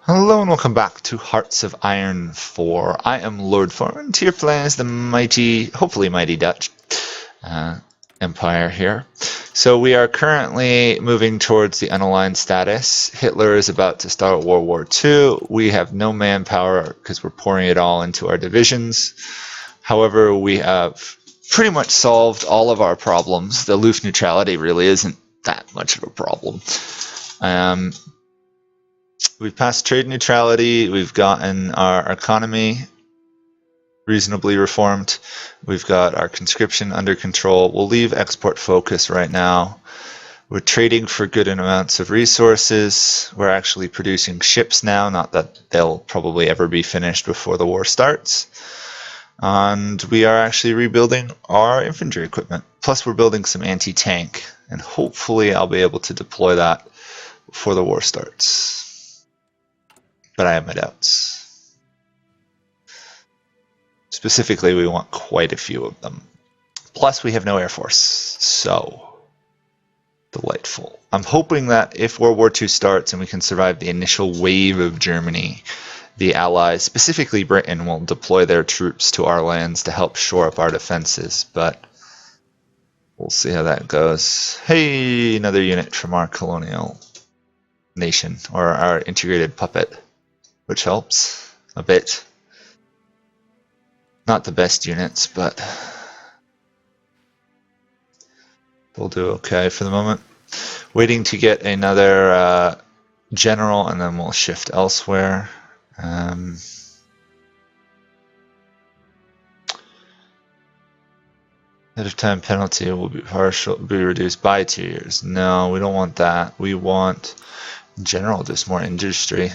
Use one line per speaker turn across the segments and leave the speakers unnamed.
Hello and welcome back to Hearts of Iron 4. I am Lord Forwind, here playing as the mighty, hopefully mighty Dutch Empire here. So we are currently moving towards the unaligned status. Hitler is about to start World War II. We have no manpower because we're pouring it all into our divisions. However, we have pretty much solved all of our problems. The aloof neutrality really isn't that much of a problem. We've passed trade neutrality, we've gotten our economy reasonably reformed, we've got our conscription under control. We'll leave export focus right now. We're trading for good amounts of resources. We're actually producing ships now, not that they'll probably ever be finished before the war starts. And we are actually rebuilding our infantry equipment. Plus we're building some anti-tank, and hopefully I'll be able to deploy that before the war starts. But I have my doubts. Specifically, we want quite a few of them. Plus, we have no air force, so delightful. I'm hoping that if World War II starts and we can survive the initial wave of Germany, the Allies, specifically Britain, will deploy their troops to our lands to help shore up our defenses, but we'll see how that goes. Hey, another unit from our colonial nation, or our integrated puppet. Which helps a bit. Not the best units, but they'll do okay for the moment. Waiting to get another general, and then we'll shift elsewhere. Head of time penalty will be reduced by 2 years. No, we don't want that. We want general, just more industry.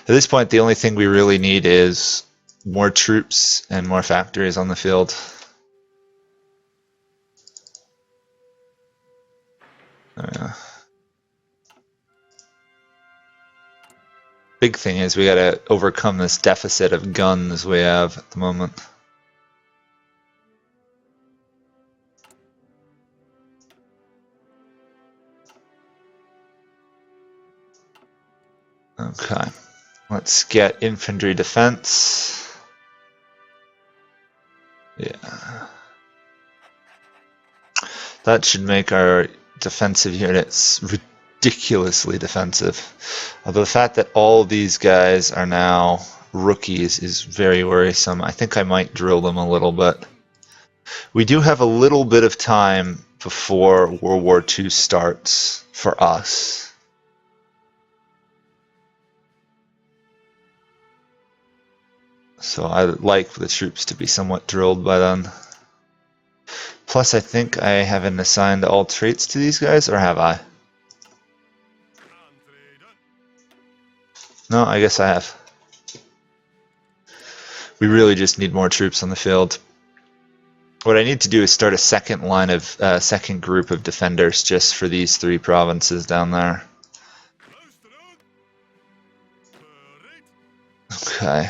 At this point, the only thing we really need is more troops and more factories on the field. Big thing is we gotta overcome this deficit of guns we have at the moment. Okay. Let's get infantry defense. Yeah. That should make our defensive units ridiculously defensive. Although the fact that all these guys are now rookies is very worrisome. I think I might drill them a little bit. We do have a little bit of time before World War II starts for us. So I'd like the troops to be somewhat drilled by then. Plus, I think I haven't assigned all traits to these guys, or have I? No, I guess I have. We really just need more troops on the field. What I need to do is start a second line of, second group of defenders just for these 3 provinces down there. Okay.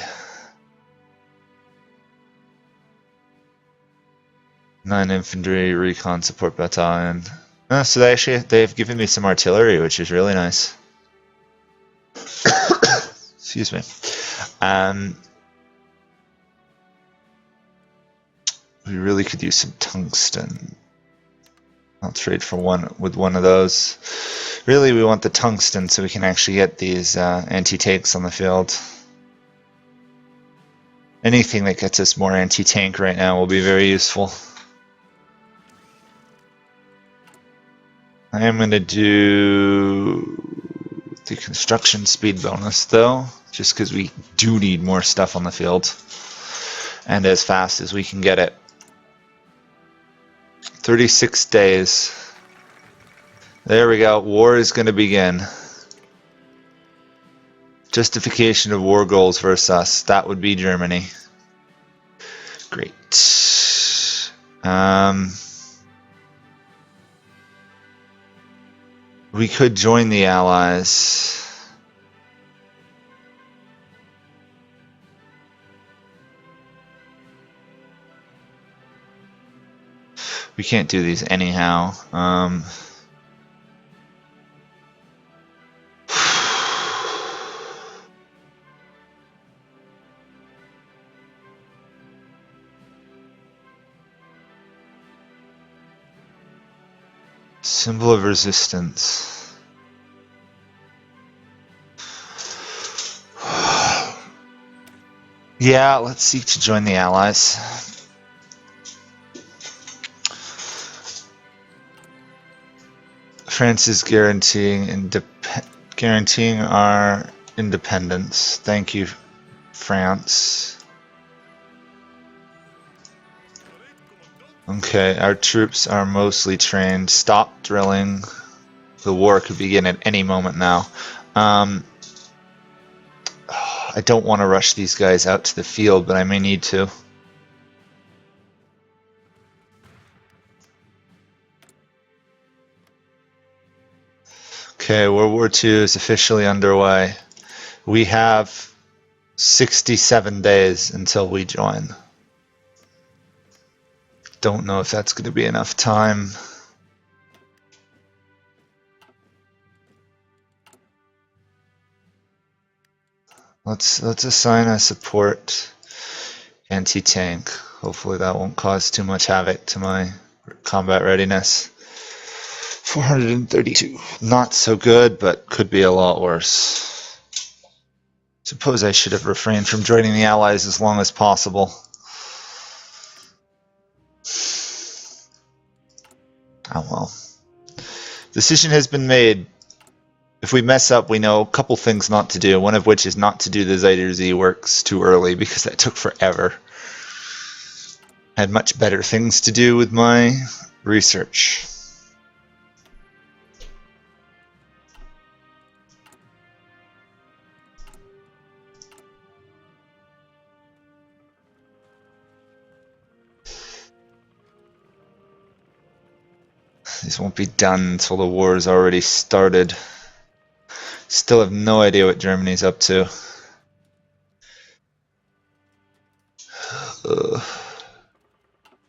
9 infantry, recon support battalion. Oh, so they've given me some artillery, which is really nice. Excuse me. We really could use some tungsten. I'll trade for one of those. Really, we want the tungsten so we can actually get these anti-tanks on the field. Anything that gets us more anti-tank right now will be very useful. I am going to do the construction speed bonus though, just because we do need more stuff on the field, and as fast as we can get it. 36 days. There we go. War is going to begin. Justification of war goals versus us. That would be Germany. Great. We could join the Allies. We can't do these anyhow. Symbol of resistance. Yeah, let's seek to join the Allies. France is guaranteeing our independence. Thank you, France. Okay, our troops are mostly trained. Stop drilling. The war could begin at any moment now. I don't want to rush these guys out to the field, but I may need to. Okay, World War II is officially underway. We have 67 days until we join. Don't know if that's going to be enough time. Let's assign a support anti-tank. Hopefully that won't cause too much havoc to my combat readiness. 432. Not so good, but could be a lot worse. Suppose I should have refrained from joining the Allies as long as possible. Oh well. Decision has been made. If we mess up, we know a couple things not to do, one of which is not to do the Z works too early, because that took forever. I had much better things to do with my research. These won't be done until the war has already started. Still have no idea what Germany's up to.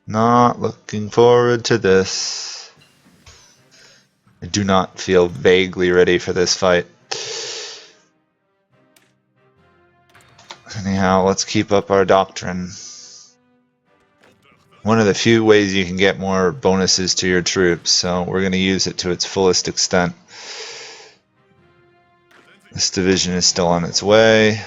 Not looking forward to this. I do not feel vaguely ready for this fight. Anyhow, let's keep up our doctrine. One of the few ways you can get more bonuses to your troops, so we're going to use it to its fullest extent. This division is still on its way.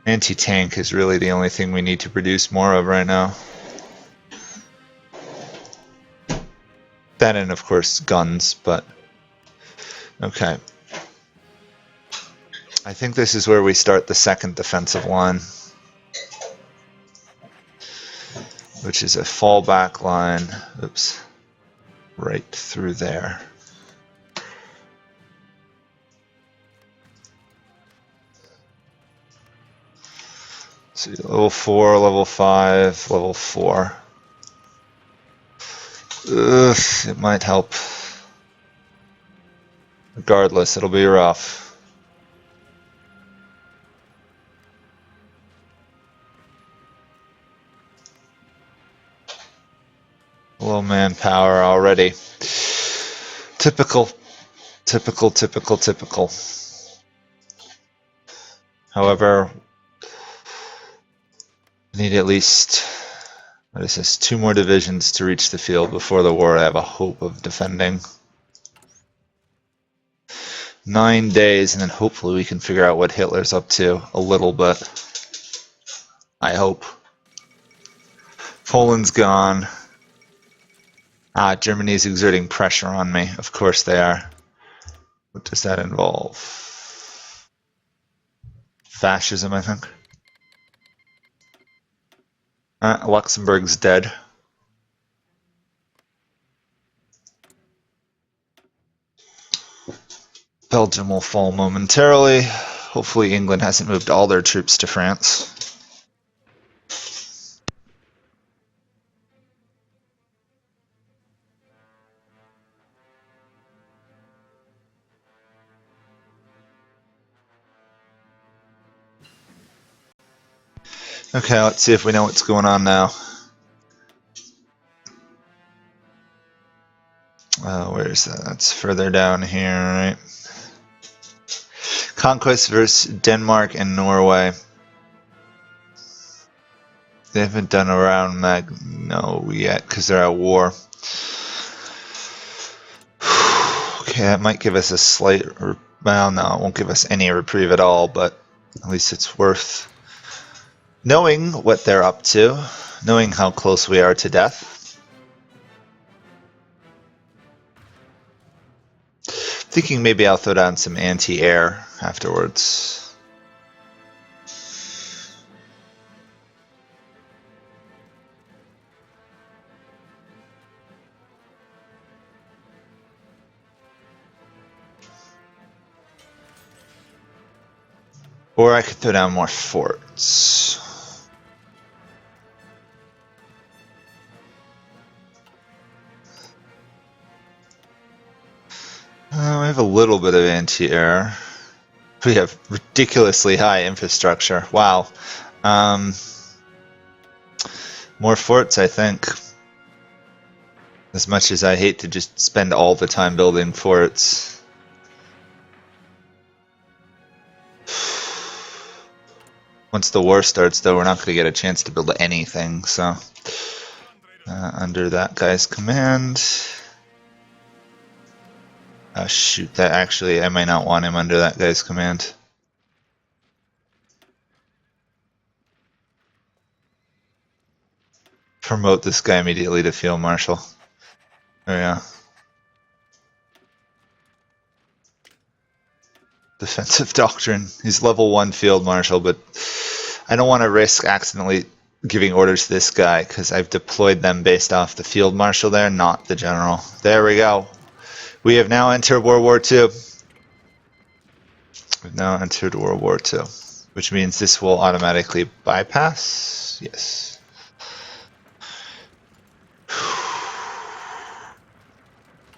Anti-tank is really the only thing we need to produce more of right now. That and of course guns, but okay. I think this is where we start the second defensive line, which is a fallback line. Oops. Right through there. See, level 4, level 5, level 4. Ugh, it might help. Regardless, it'll be rough. Low manpower already. Typical. Typical, typical, typical. However, we need at least, what is this, 2 more divisions to reach the field before the war I have a hope of defending. 9 days, and then hopefully we can figure out what Hitler's up to a little bit. I hope. Poland's gone. Germany's exerting pressure on me. Of course they are. What does that involve? Fascism, I think. Luxembourg's dead. Belgium will fall momentarily. Hopefully England hasn't moved all their troops to France. Okay, let's see if we know what's going on now. Where is that? That's further down here, right? Conquest versus Denmark and Norway. They haven't done around Magno yet because they're at war. Okay, that might give us a slight, well, no, it won't give us any reprieve at all, but at least it's worth knowing what they're up to, knowing how close we are to death. Thinking maybe I'll throw down some anti-air afterwards. Or I could throw down more forts. We have a little bit of anti-air. We have ridiculously high infrastructure. Wow. More forts, I think. As much as I hate to just spend all the time building forts. Once the war starts, though, we're not going to get a chance to build anything, so... under that guy's command... Oh shoot, that actually, I might not want him under that guy's command. Promote this guy immediately to Field Marshal. There we go. Defensive Doctrine. He's level 1 Field Marshal, but I don't want to risk accidentally giving orders to this guy because I've deployed them based off the Field Marshal there, not the General. There we go. We have now entered World War II. We've now entered World War II, which means this will automatically bypass. Yes.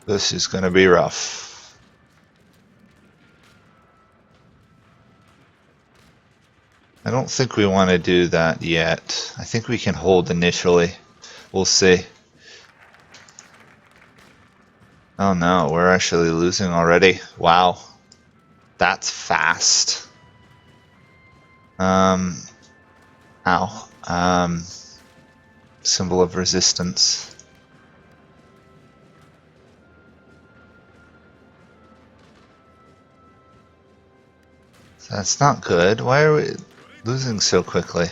This is going to be rough. I don't think we want to do that yet. I think we can hold initially. We'll see. Oh no, we're actually losing already. Wow. That's fast. Ow. Symbol of resistance. That's not good. Why are we losing so quickly?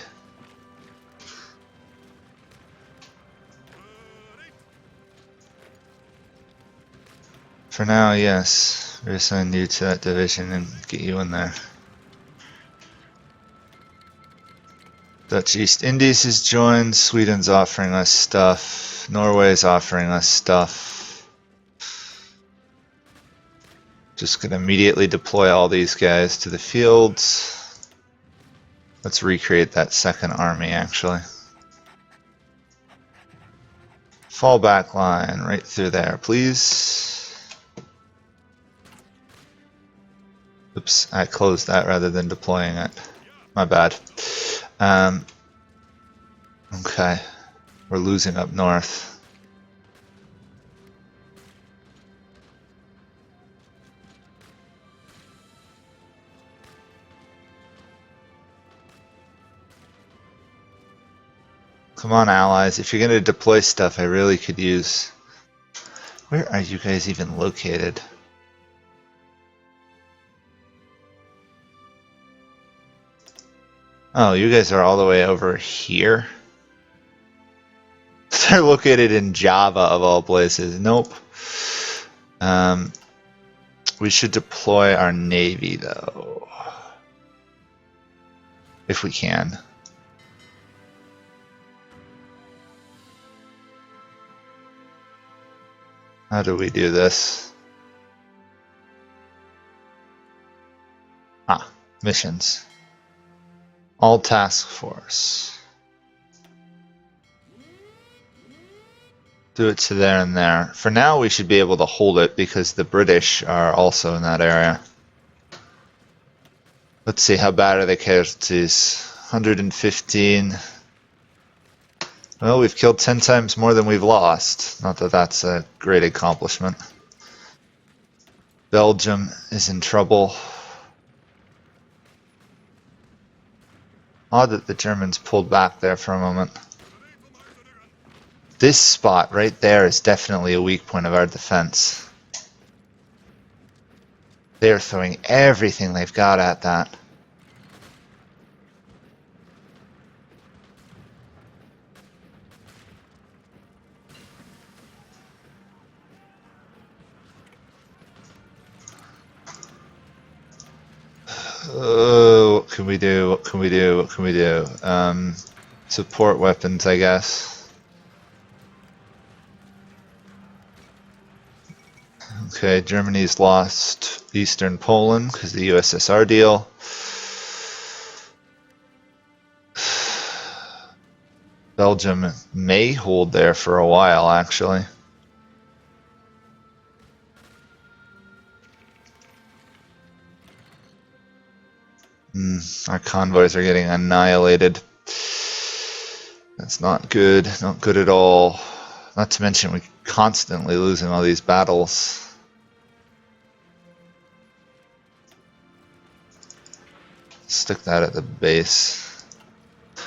For now, yes. Reassign you to that division and get you in there. Dutch East Indies has joined. Sweden's offering us stuff. Norway's offering us stuff. Just gonna immediately deploy all these guys to the fields. Let's recreate that second army, actually. Fallback line right through there, please. Oops, I closed that rather than deploying it. My bad. Okay, we're losing up north. Come on, allies. If you're going to deploy stuff, I really could use... Where are you guys even located? Oh, you guys are all the way over here? They're located in Java, of all places. Nope. We should deploy our navy, though. If we can. How do we do this? Ah, missions. All task force. Do it to there and there. For now, we should be able to hold it because the British are also in that area. Let's see, how bad are the casualties? 115. Well, we've killed 10 times more than we've lost. Not that that's a great accomplishment. Belgium is in trouble. Odd that the Germans pulled back there for a moment. This spot right there is definitely a weak point of our defense. They're throwing everything they've got at that. Oh, what can we do? What can we do? What can we do? Support weapons, I guess. Okay, Germany's lost Eastern Poland because of the USSR deal. Belgium may hold there for a while, actually. Our convoys are getting annihilated. That's not good. Not good at all. Not to mention we're constantly losing all these battles. Stick that at the base.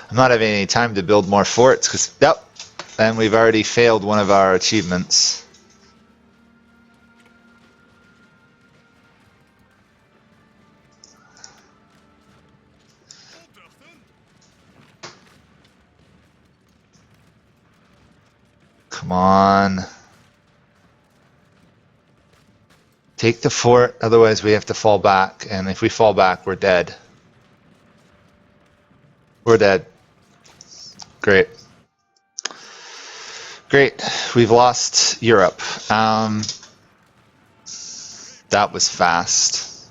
I'm not having any time to build more forts because, yep, and we've already failed one of our achievements. Come on. Take the fort, otherwise we have to fall back, and if we fall back, we're dead. We're dead. Great. Great. We've lost Europe. That was fast.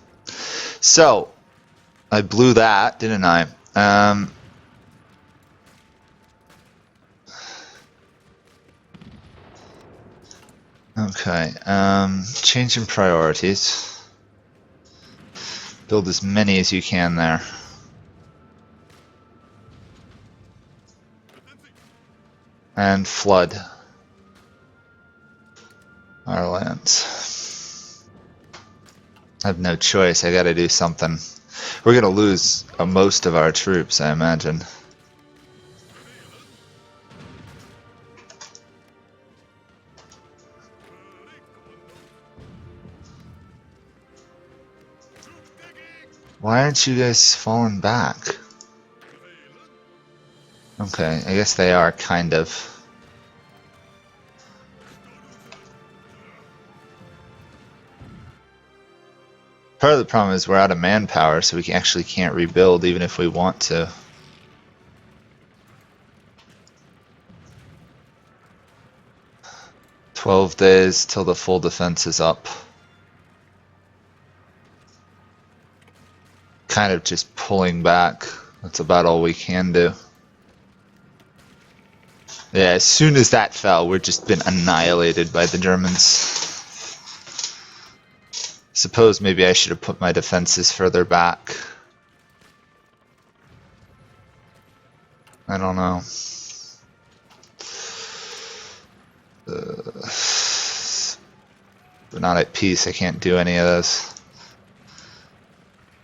So, I blew that, didn't I? Okay. Changing priorities. Build as many as you can there. And flood our lands. I have no choice. I gotta do something. We're gonna lose most of our troops, I imagine. Why aren't you guys falling back? Okay, I guess they are, kind of. Part of the problem is we're out of manpower, so we actually can't rebuild even if we want to. "12 days till the full defense is up." Kind of just pulling back. That's about all we can do. Yeah, as soon as that fell, we've just been annihilated by the Germans. Suppose maybe I should have put my defenses further back. I don't know. We're not at peace, I can't do any of this.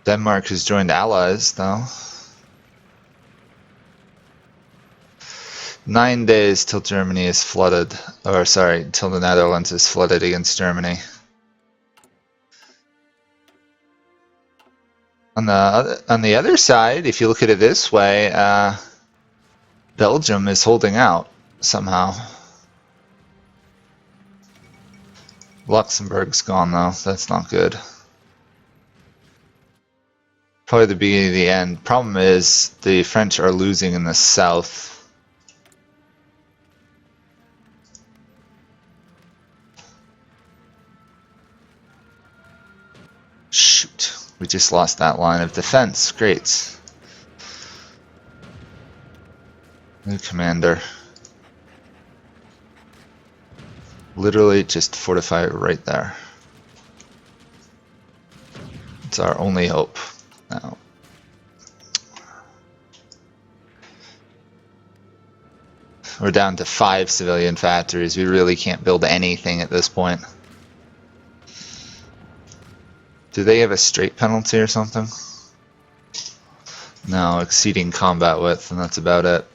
Denmark has joined allies, though. 9 days till Germany is flooded, or sorry, till the Netherlands is flooded against Germany. On the other side, if you look at it this way, Belgium is holding out somehow. Luxembourg's gone though, that's not good. Probably the beginning of the end. Problem is the French are losing in the south. Shoot, we just lost that line of defense. Great. New commander. Literally just fortify it right there. It's our only hope now. We're down to 5 civilian factories. We really can't build anything at this point. Do they have a straight penalty or something? now exceeding combat width, and that's about it.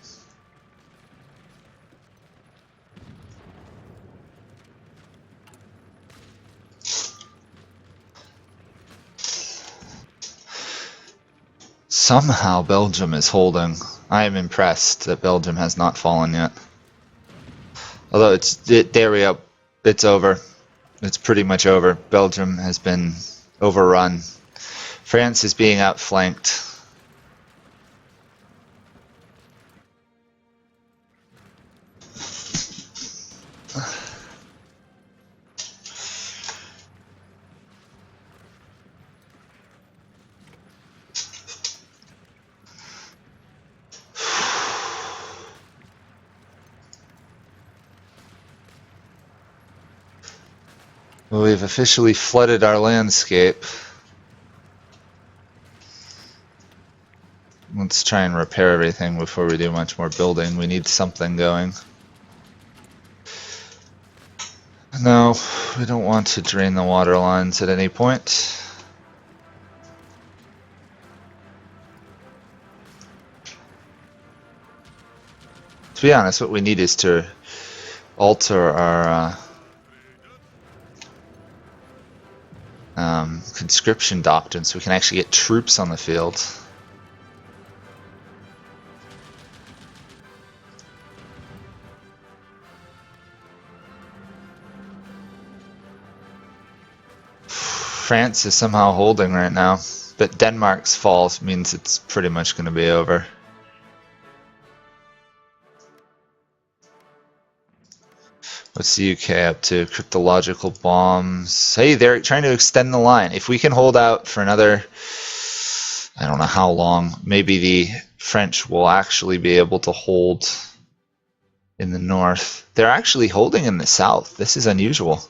Somehow Belgium is holding. I am impressed that Belgium has not fallen yet. Although there we go. It's over. It's pretty much over. Belgium has been overrun. France is being outflanked. Well, we've officially flooded our landscape. Let's try and repair everything before we do much more building. We need something going. No, we don't want to drain the water lines at any point. To be honest, what we need is to alter our conscription doctrine so we can actually get troops on the field. France is somehow holding right now, but Denmark's fall means it's pretty much going to be over. What's the UK up to? Cryptological bombs. Hey, they're trying to extend the line. If we can hold out for another, I don't know how long, maybe the French will actually be able to hold in the north. They're actually holding in the south. This is unusual.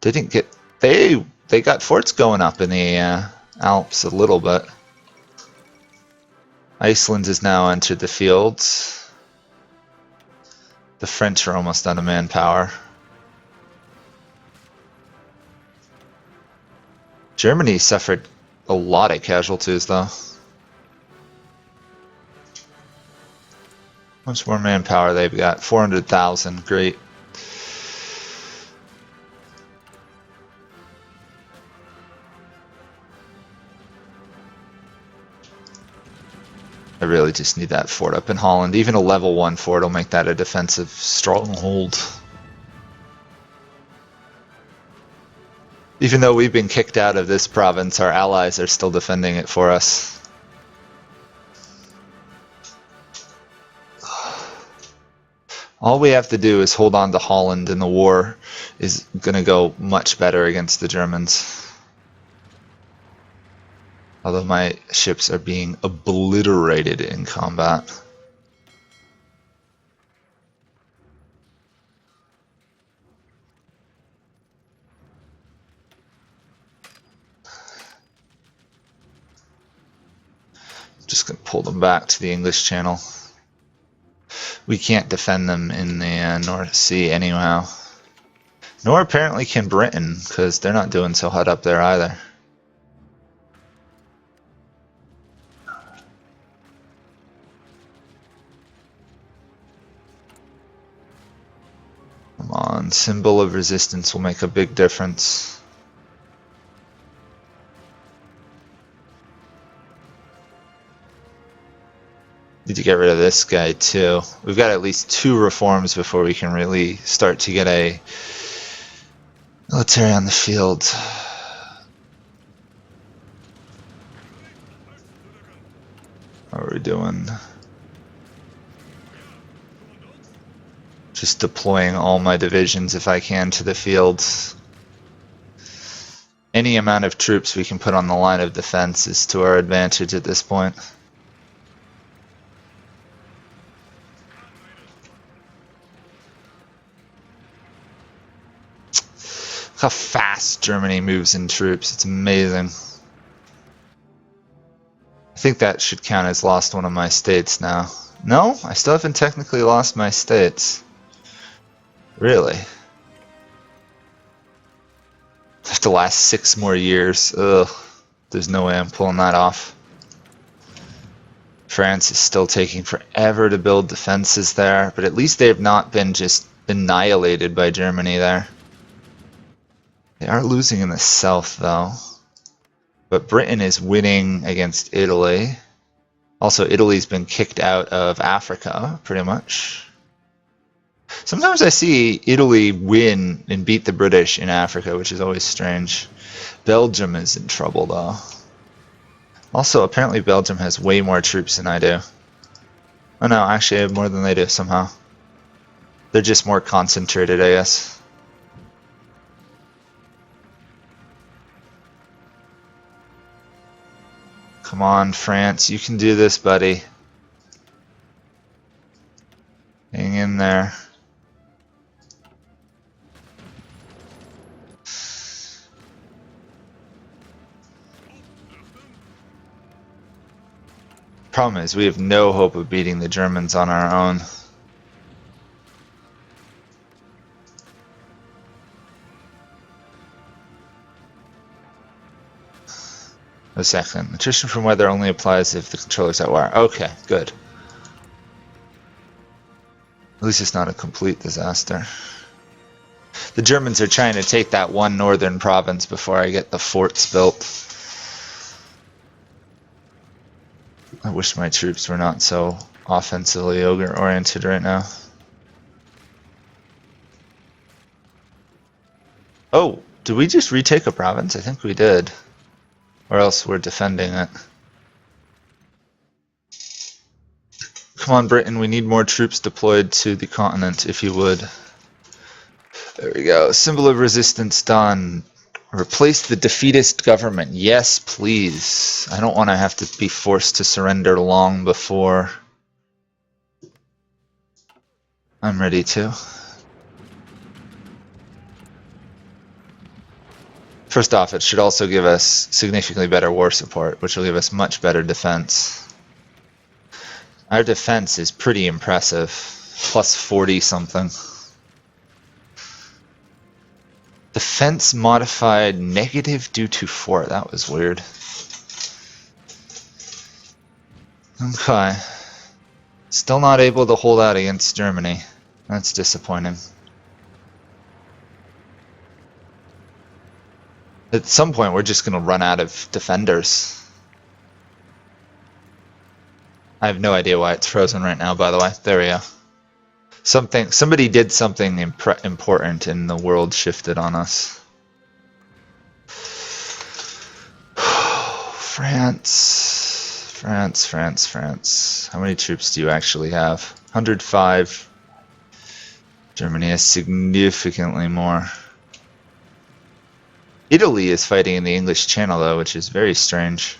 They didn't get... They got forts going up in the Alps a little bit. Iceland has now entered the field. The French are almost out of manpower. Germany suffered a lot of casualties, though. How much more manpower they've got? 400,000. Great. I really just need that fort up in Holland. Even a level 1 fort will make that a defensive stronghold. Even though we've been kicked out of this province, our allies are still defending it for us. All we have to do is hold on to Holland, and the war is going to go much better against the Germans. Although my ships are being obliterated in combat. I'm just going to pull them back to the English Channel. We can't defend them in the North Sea anyhow. Nor apparently can Britain, because they're not doing so hot up there either. Come on, symbol of resistance will make a big difference. Need to get rid of this guy too. We've got at least 2 reforms before we can really start to get a military on the field. How are we doing? Just deploying all my divisions if I can to the field. Any amount of troops we can put on the line of defense is to our advantage at this point. Look how fast Germany moves in troops. It's amazing. I think that should count as lost one of my states now. No, I still haven't technically lost my states. Really? I have to last 6 more years. Ugh. There's no way I'm pulling that off. France is still taking forever to build defenses there, but at least they have not been just annihilated by Germany there. They are losing in the south though. But Britain is winning against Italy. Also, Italy's been kicked out of Africa, pretty much. Sometimes I see Italy win and beat the British in Africa, which is always strange. Belgium is in trouble though. Also, apparently Belgium has way more troops than I do. Oh no, actually I have more than they do somehow. They're just more concentrated, I guess. Come on, France, you can do this, buddy. Hang in there. Problem is, we have no hope of beating the Germans on our own. A second. Attrition from weather only applies if the controller's at war. Okay, good. At least it's not a complete disaster. The Germans are trying to take that one northern province before I get the forts built. I wish my troops were not so offensively oriented right now. Oh, did we just retake a province? I think we did. Or else we're defending it. Come on, Britain, we need more troops deployed to the continent, if you would. There we go. Symbol of resistance done. Replace the defeatist government. Yes, please. I don't want to have to be forced to surrender long before I'm ready to. First off, it should also give us significantly better war support, which will give us much better defense. Our defense is pretty impressive. Plus 40 something. Defense modified negative due to 4. That was weird. Okay. Still not able to hold out against Germany. That's disappointing. At some point we're just going to run out of defenders. I have no idea why it's frozen right now, by the way. There we go. Somebody did something important and the world shifted on us. France. How many troops do you actually have? 105. Germany has significantly more. Italy is fighting in the English Channel though, which is very strange.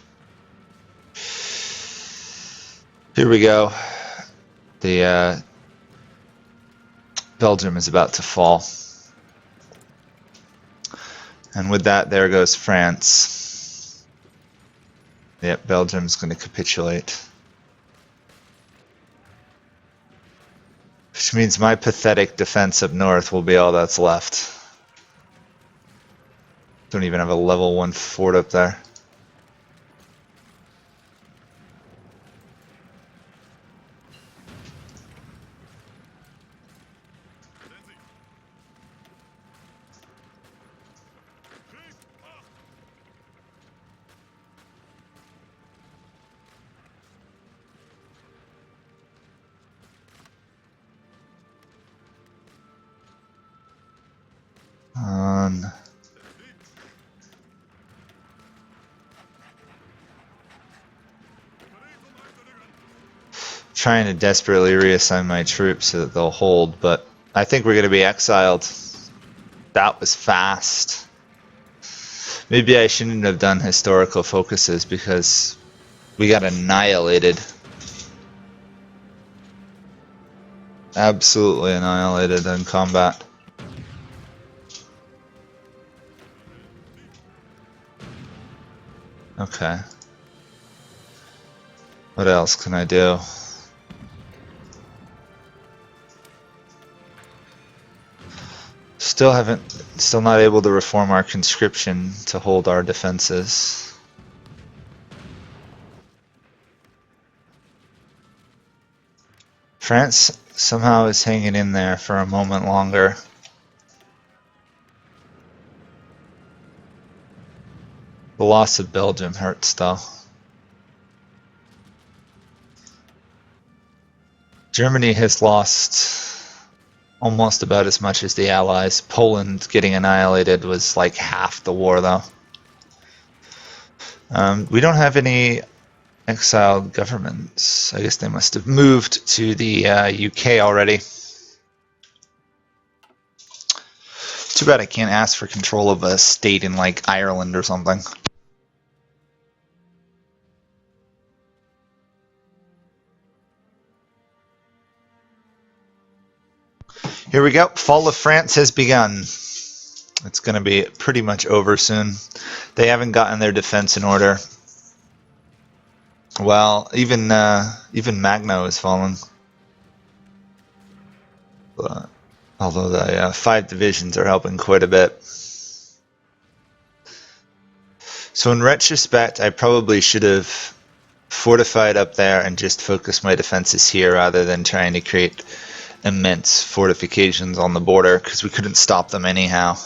Here we go. The Belgium is about to fall. And with that, there goes France. Yep, Belgium's going to capitulate. Which means my pathetic defense up north will be all that's left. Don't even have a level 1 fort up there. Trying to desperately reassign my troops so that they'll hold, but I think we're going to be exiled. That was fast. Maybe I shouldn't have done historical focuses because we got annihilated. Absolutely annihilated in combat. Okay. What else can I do? Still not able to reform our conscription to hold our defenses. France somehow is hanging in there for a moment longer. The loss of Belgium hurts, though. Germany has lost almost about as much as the Allies. Poland getting annihilated was like half the war, though. We don't have any exiled governments. I guess they must have moved to the UK already. Too bad I can't ask for control of a state in like Ireland or something. Here we go. Fall of France has begun. It's going to be pretty much over soon. They haven't gotten their defense in order. Well, even Magno is falling. But, although the 5 divisions are helping quite a bit. So in retrospect, I probably should have fortified up there and just focused my defenses here rather than trying to create immense fortifications on the border, because we couldn't stop them anyhow.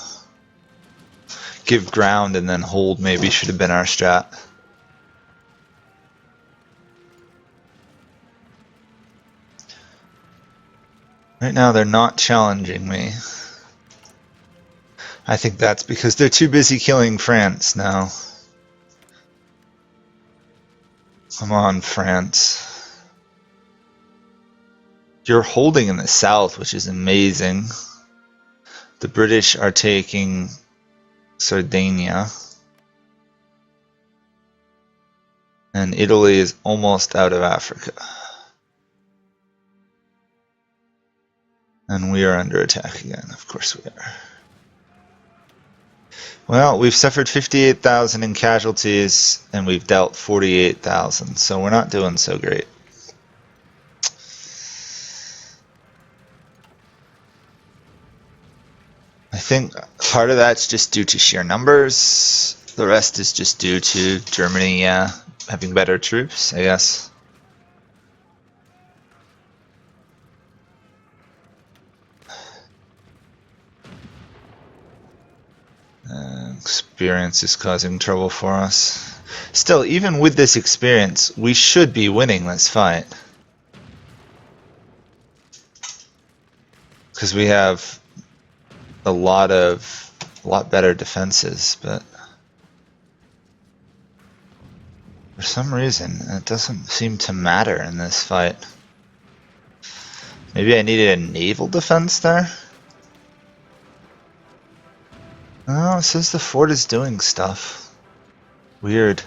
Give ground and then hold maybe should have been our strat. Right now they're not challenging me. I think that's because they're too busy killing France now. Come on, France. You're holding in the south, which is amazing. The British are taking Sardinia. And Italy is almost out of Africa. And we are under attack again. Of course we are. Well, we've suffered 58,000 in casualties, and we've dealt 48,000, so we're not doing so great. I think part of that's just due to sheer numbers. The rest is just due to Germany having better troops, I guess. Experience is causing trouble for us. Still, even with this experience, we should be winning this fight. Because we have a lot better defenses, but for some reason it doesn't seem to matter in this fight. Maybe I needed a naval defense there? Oh, it says the fort is doing stuff. Weird.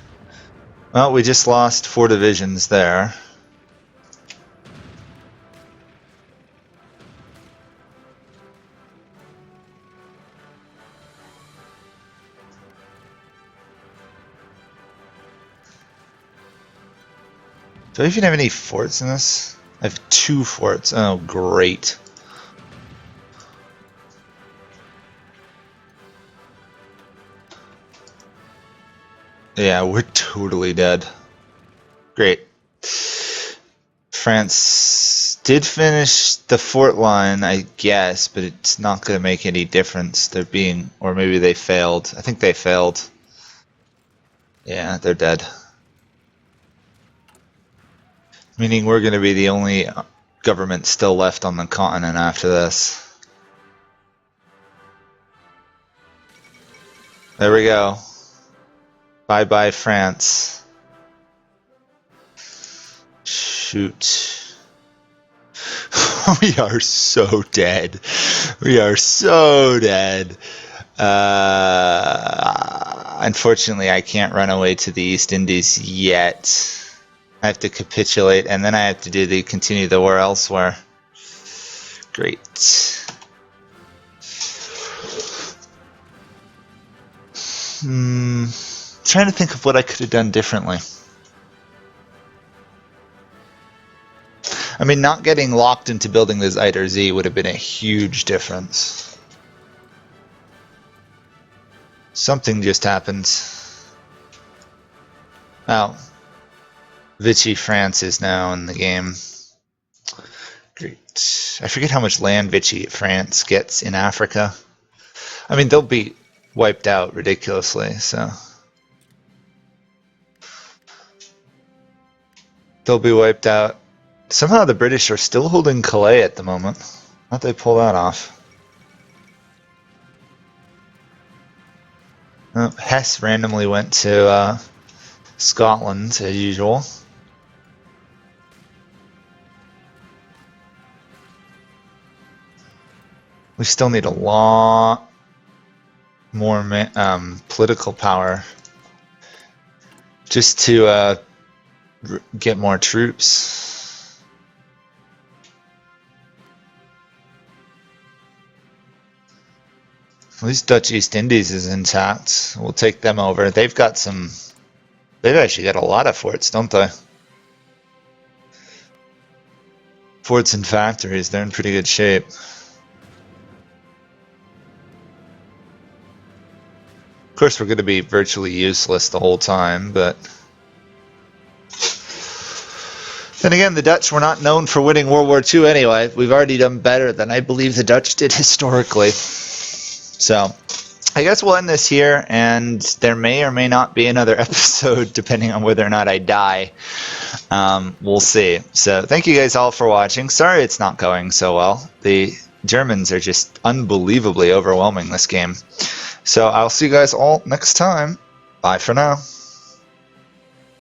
Well, we just lost 4 divisions there. Do I even have any forts in this? I have 2 forts. Oh, great. Yeah, we're totally dead. Great. France did finish the fort line, I guess, but it's not going to make any difference. They're being, or maybe they failed. I think they failed. Yeah, they're dead. Meaning we're going to be the only government still left on the continent after this. There we go. Bye-bye, France. Shoot. We are so dead. We are so dead. Unfortunately, I can't run away to the East Indies yet. I have to capitulate, and then I have to continue the war elsewhere. Great. Trying to think of what I could have done differently. I mean, not getting locked into building this Iter Z would have been a huge difference. Something just happened. Oh. Vichy France is now in the game. I forget how much land Vichy France gets in Africa. I mean, they'll be wiped out ridiculously, so. They'll be wiped out. Somehow the British are still holding Calais at the moment. How'd they pull that off? Oh, Hesse randomly went to Scotland, as usual. We still need a lot more political power just to get more troops. At least Dutch East Indies is intact. We'll take them over. They've got some... They've actually got a lot of forts, don't they? Forts and factories, they're in pretty good shape. Of course, we're going to be virtually useless the whole time, but... Then again, the Dutch were not known for winning World War II anyway. We've already done better than I believe the Dutch did historically. So, I guess we'll end this here, and there may or may not be another episode, depending on whether or not I die. We'll see. So, thank you guys all for watching. Sorry it's not going so well. The Germans are just unbelievably overwhelming this game. So, I'll see you guys all next time. Bye for now.